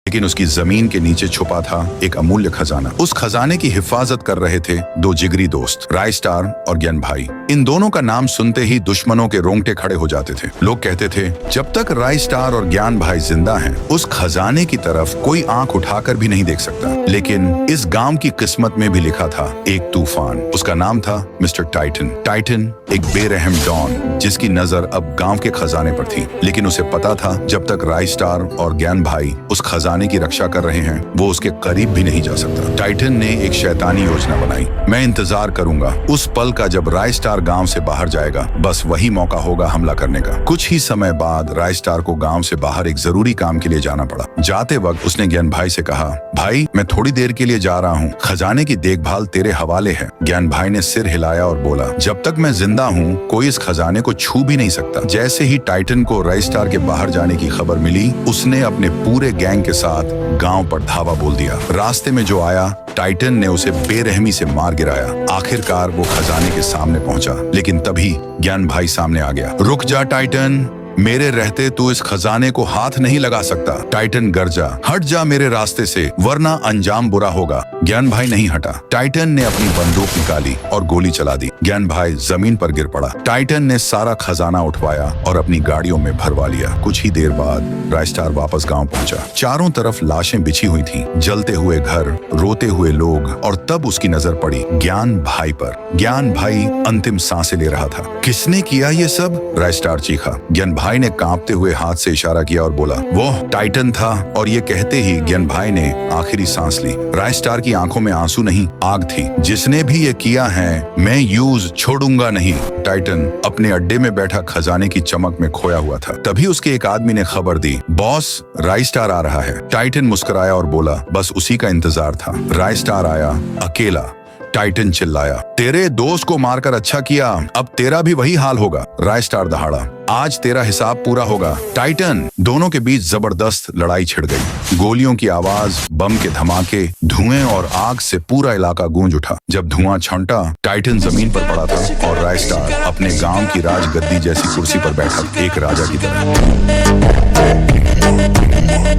लेकिन उसकी जमीन के नीचे छुपा था एक अमूल्य खजाना। उस खजाने की हिफाजत कर रहे थे दो जिगरी दोस्त, रायस्टार और ज्ञान भाई। इन दोनों का नाम सुनते ही दुश्मनों के रोंगटे खड़े हो जाते थे। लोग कहते थे जब तक रायस्टार और ज्ञान भाई जिंदा हैं, उस खजाने की तरफ कोई आंख उठाकर भी नहीं देख सकता। लेकिन इस गांव की किस्मत में भी लिखा था एक तूफान। उसका नाम था मिस्टर टाइटन। टाइटन एक बेरहम डॉन जिसकी नजर अब गांव के खजाने पर थी। लेकिन उसे पता था जब तक रायस्टार और ज्ञान भाई उस खजाने की रक्षा कर रहे हैं, वो उसके करीब भी नहीं जा सकता। टाइटन ने एक शैतानी योजना बनाई। मैं इंतजार करूंगा उस पल का जब रायस्टार गांव से बाहर जाएगा, बस वही मौका होगा हमला करने का। कुछ ही समय बाद रायस्टार को गांव से बाहर एक जरूरी काम के लिए जाना पड़ा। जाते वक्त उसने ज्ञान भाई से कहा, भाई मैं थोड़ी देर के लिए जा रहा हूँ, खजाने की देखभाल तेरे हवाले है। ज्ञान भाई ने सिर हिलाया और बोला, जब तक मैं जिंदा हूँ कोई इस खजाने को छू भी नहीं सकता। जैसे ही टाइटन को रायस्टार के बाहर जाने की खबर मिली, उसने अपने पूरे गैंग के साथ गांव पर धावा बोल दिया। रास्ते में जो आया, टाइटन ने उसे बेरहमी से मार गिराया। आखिरकार वो खजाने के सामने पहुंचा, लेकिन तभी ज्ञान भाई सामने आ गया। रुक जा टाइटन, मेरे रहते तू इस खजाने को हाथ नहीं लगा सकता। टाइटन गरजा, हट जा मेरे रास्ते से, वरना अंजाम बुरा होगा। ज्ञान भाई नहीं हटा। टाइटन ने अपनी बंदूक निकाली और गोली चला दी। ज्ञान भाई जमीन पर गिर पड़ा। टाइटन ने सारा खजाना उठवाया और अपनी गाड़ियों में भरवा लिया। कुछ ही देर बाद रायस्टार वापस गांव पहुंचा। चारों तरफ लाशें बिछी हुई थीं, जलते हुए घर, रोते हुए लोग, और तब उसकी नजर पड़ी ज्ञान भाई पर। ज्ञान भाई अंतिम सांसें ले रहा था। किसने किया ये सब? रायस्टार चीखा। ज्ञान भाई ने कांपते हुए हाथ से इशारा किया और बोला, वो टाइटन था। और ये कहते ही ज्ञान भाई ने आखिरी सांस ली। रायस्टार की आंखों में आंसू नहीं, आग थी। जिसने भी ये किया है, मैं यूज छोड़ूंगा नहीं। टाइटन अपने अड्डे में बैठा खजाने की चमक में खोया हुआ था। तभी उसके एक आदमी ने खबर दी, बॉस रायस्टार आ रहा है। टाइटन मुस्कुराया और बोला, बस उसी का इंतजार था। रायस्टार आया, अकेला। टाइटन चिल्लाया, तेरे दोस्त को मारकर अच्छा किया, अब तेरा भी वही हाल होगा। रायस्टार दहाड़ा, आज तेरा हिसाब पूरा होगा। टाइटन। दोनों के बीच जबरदस्त लड़ाई छिड़ गई। गोलियों की आवाज, बम के धमाके, धुएं और आग से पूरा इलाका गूंज उठा। जब धुआं छंटा, टाइटन जमीन पर पड़ा था और रायस्टार अपने गांव की राजगद्दी जैसी कुर्सी पर बैठा, एक राजा की तरह।